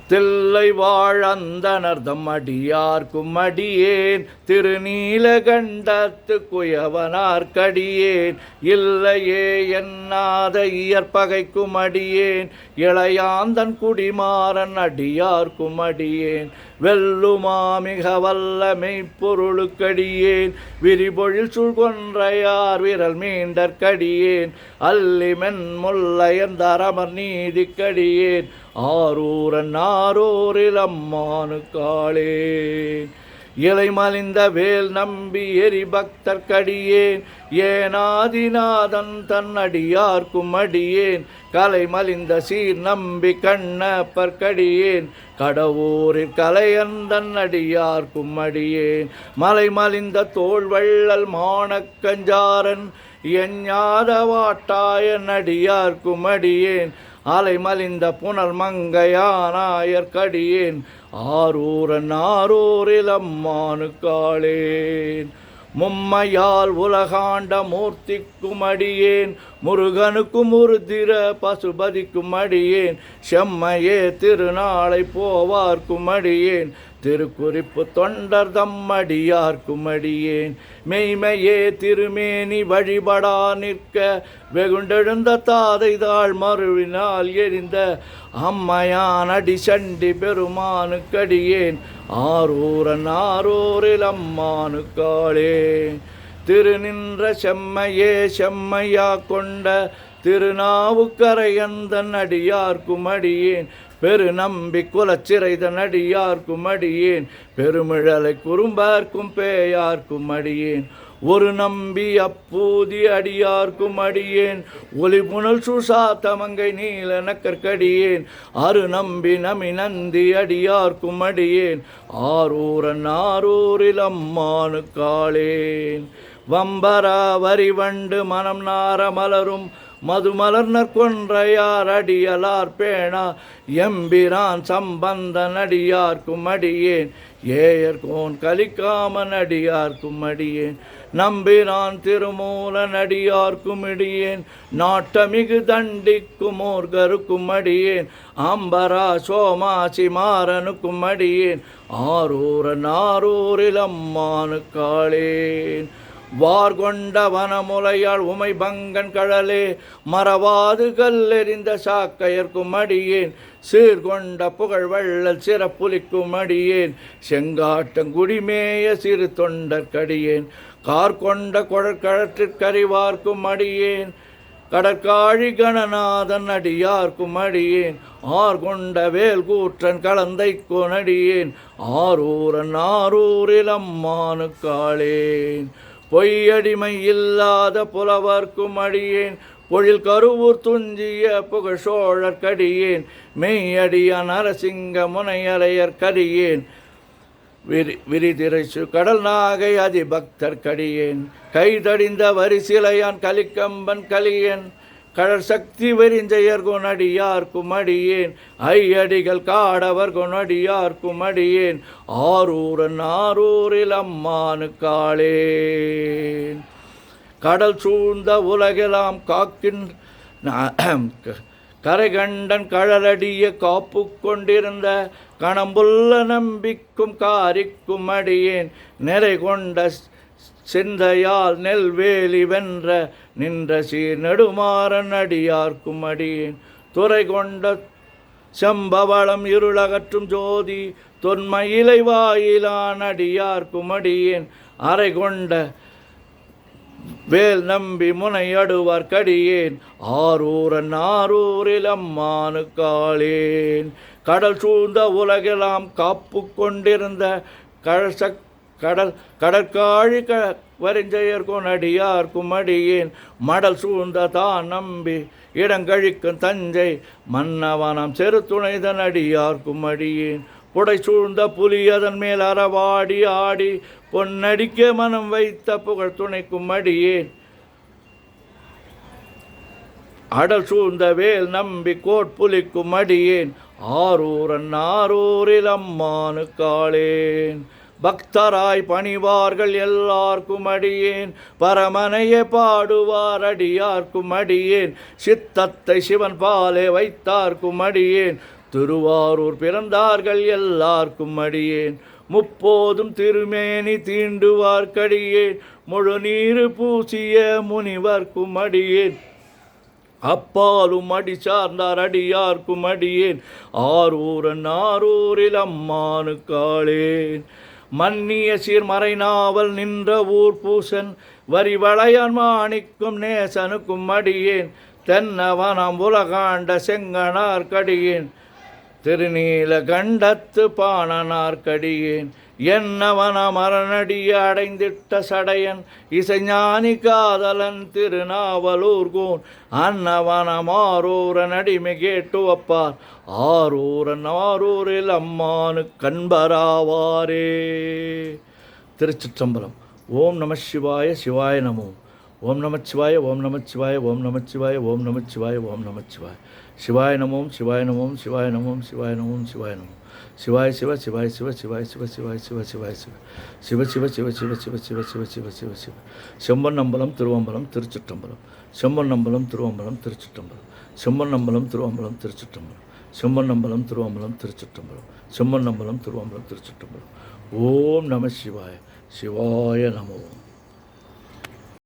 தில்லை வாழந்தனர்தம் அடியார்க்கும் அடியேன் திருநீலகண்டத்து குயவனார்க்கடியேன் இல்லையே என்னாத இயற்பகைக்கும் அடியேன் இளையாந்தன் குடிமாறன் அடியார்க்கும் அடியேன் வெல்லுமா மிக வல்ல மெய்ப்பொருளுக்கடியேன் விரிபொழில் சுழ்கொன்றையார் விரல் மீண்டற்கடியேன் அல்லிமென் முல்லையந்தரமர் நீதிக்கடியேன் ஆரூரன் ஆரூரில் அம்மானுக்காளே இலை மலிந்த வேல் நம்பி எரி பக்தர்க்கடியேன் ஏனாதிநாதன் தன் அடியார்க்கும் அடியேன் கலை மலிந்த சீர் நம்பி கண்ணப்பர்க்கடியேன் கடவுரில் கலையந்தன் அடியார்க்கும் அடியேன் மலை மலிந்த தோள் வள்ளல் மானக்கஞ்சாரன் எஞ்ஞாத வாட்டாயன் அடியார்க்கும் அடியேன் அலை மலிந்த புனல் மங்கையானாயற்கடியேன் ஆரூரன் ஆரூரில் அம்மானுக்காளேன் மும்மையால் உலகாண்ட மூர்த்திக்கும் அடியேன் முருகனுக்கும் உருதிர பசுபதிக்கும் அடியேன் செம்மையே திருநாளை போவார்க்கும் அடியேன் திருக்குறிப்பு தொண்டர் தம்மடியார்க்கும் அடியேன் மெய்மையே திருமேனி வழிபடா நிற்க வெகுண்டெழுந்த தாதை தாழ் மறுவினால் எரிந்த அம்மையான் அடி சண்டி பெருமானுக்கடியேன் ஆரூரன் ஆரூரில் அம்மானுக்காளே திருநின்ற செம்மையே செம்மையா கொண்ட திருநாவுக்கரையந்தன் அடியார்க்கும் அடியேன் பெருநம்பி குலச்சிறைதன் அடியார்க்கும் அடியேன் பெருமிழலை குறும்பார்க்கும் பேயார்க்கும் அடியேன் ஒரு நம்பி அப்பூதி அடியார்க்கும் அடியேன் ஒலி புனல் சுசாத்தமங்கை நீல நக்கற்கடியேன் அரு நம்பி நமி நந்தி அடியார்க்கும் அடியேன் ஆரூரன் ஆரூரில் அம்மானுக்காளேன் வம்பரா வரிவண்டு மனம் நார மலரும் மதுமலர்னர் கொன்றையார் அடியலார் பேணா எம்பிரான் சம்பந்தன் அடியார்க்கும் அடியேன் ஏயர்கோன் கலிக்காமன் அடியார்க்கும் அடியேன் நம்பிரான் திருமூலன் அடியார்க்கும் அடியேன் நாட்டமிகு தண்டிக்கும் ஓர்கருக்கும் அடியேன் அம்பரா சோமாசி மாறனுக்கும் அடியேன் ஆரூரன் ஆரூரில் அம்மானுக்காளேன் வார்கொண்ட வனமுலையாள் உமை பங்கன் கழலே மறவாது கல்லெறிந்த சாக்கையர்க்கும் அடியேன் சீர்கொண்ட புகழ் வள்ளல் சிறப்புலிக்கும் அடியேன் செங்காட்டங்குடிமேய சிறு தொண்டற்கடியேன் கார்கொண்ட குழற்கழற்றிற்கறிவார்க்கும் அடியேன் கடற்காழி கணநாதன் அடியார்க்கும் அடியேன் ஆர்கொண்ட வேல் கூற்றன் கலந்தை கொனடியேன் ஆரூரன் ஆரூரில் அம்மானுக்காளேன் பொய்யடிமை இல்லாத புலவர்க்கும் அடியேன் பொழில் கருவூர் துஞ்சிய புகழ் சோழற்கடியேன் மெய்யடிய நரசிங்க முனையரையற்கடியேன் விரிதிரைசு கடல் நாகை அதிபக்தர்க்கடியேன் கைதடிந்த வரிசிலையான் கலிக்கம்பன் கலியன் கடற் சக்தி வெறிஞ்செயர் கொனடியார்க்கும் அடியேன் ஐயடிகள் காடவர் கொனடியார்க்கும் அடியேன் ஆரூரன் ஆரூரில் அம்மானுக்காளேன் கடல் சூழ்ந்த உலகெல்லாம் காக்கின் கரைகண்டன் கழலடிய காப்பு கொண்டிருந்த கணம்புள்ள நம்பிக்கும் காரிக்கும் அடியேன் நிறை கொண்ட சிந்தையால் நெல்வேலி வென்ற நின்ற சீர் நெடுமாறன் அடியார்க்கும் அடியேன் துறை கொண்ட செம்பவளம் இருளகற்றும் ஜோதி தொன்மயிலை வாயிலான் அடியார்க்கும் அடியேன் அறை கொண்ட வேல் நம்பி முனையடுவார்க்கடியேன் ஆரூரன் ஆரூரில் அம்மானுக்காளேன் கடல் சூழ்ந்த உலகெல்லாம் காப்பு கொண்டிருந்த கடற்காழி வரிஞ்செயர் கொனடியார்க்கும் அடியேன் மடல் சூழ்ந்த தான் நம்பி இடங்கழிக்கும் தஞ்சை மன்னவனம் செரு துணைதன் அடியார்க்கும் அடியேன் புடை சூழ்ந்த புலி அதன் மேல் அறவாடி ஆடி பொன்னடிக்க மனம் வைத்த புகழ் துணைக்கும் அடியேன் அடல் சூழ்ந்த வேல் நம்பி கோட்புலிக்கும் அடியேன் ஆரூரன் ஆரூரில் அம்மானுக்காளேன் பக்தராய் பணிவார்கள் எல்லார்க்கும் அடியேன் பரமனையே பாடுவார் அடியார்க்கும் அடியேன் சித்தத்தை சிவன் பாலே வைத்தார்க்கும் அடியேன் திருவாரூர் பிறந்தார்கள் எல்லார்க்கும் அடியேன், முப்போதும் திருமேனி தீண்டுவார்க்கடியேன், முழு நீரு பூசிய முனிவர்க்கும் அடியேன், அப்பாலும் அடி சார்ந்தார் அடியார்க்கும் அடியேன், ஆரூரன் ஆரூரில் அம்மானுக்காளேன், மன்னிய சீர்மறை நாவல் நின்ற ஊர் பூசன் வரிவளையான் மாணிக்கும் நேசனுக்கும் அடியேன், தென்னவனம் உலகாண்ட செங்கனார்க்கடியேன், திருநீல கண்டத்து பாணனார்க்கடியேன், என்னவன மரணடிய அடைந்திட்ட சடையன் இசைஞானி காதலன் திருநாவலூர்கோன், அன்னவனம் ஆரூரன் அடிமை கேட்டு வப்பார், ஆரூரன் ஆரூரில் அம்மானு கண்பராவாரே. திருச்சிற்றம்பலம். ஓம் நம சிவாய சிவாய நமோ. ஓம் நமச்சிவாய ஓம் நமச்சிவாய ஓம் நமச்சிவாய ஓம் நமச்சிவாய ஓம் நமச்சிவாய. சிவாய நமோம் சிவாய நமோம் சிவாய நமோம் சிவாய நமோம் சிவாய நமோம். சிவாய சிவ சிவாய சிவ சிவாய சிவ சிவாய சிவ சிவாய சிவ சிவ சிவ சிவ சிவ சிவ சிவ சிவ சிவ சிவ சிவ. செம்பொன்னம்பலம் திருவம்பலம் திருச்சிற்றம்பலம். செம்பொன்னம்பலம் திருவம்பலம் திருச்சிற்றம்பலம். செம்பொன்னம்பலம் திருவம்பலம் திருச்சிற்றம்பலம். செம்பொன்னம்பலம் திருவம்பலம் திருச்சிற்றம்பலம். செம்பொன்னம்பலம் திருவம்பலம் திருச்சிற்றம்பலம். ஓம் நம சிவாய சிவாய நமோ.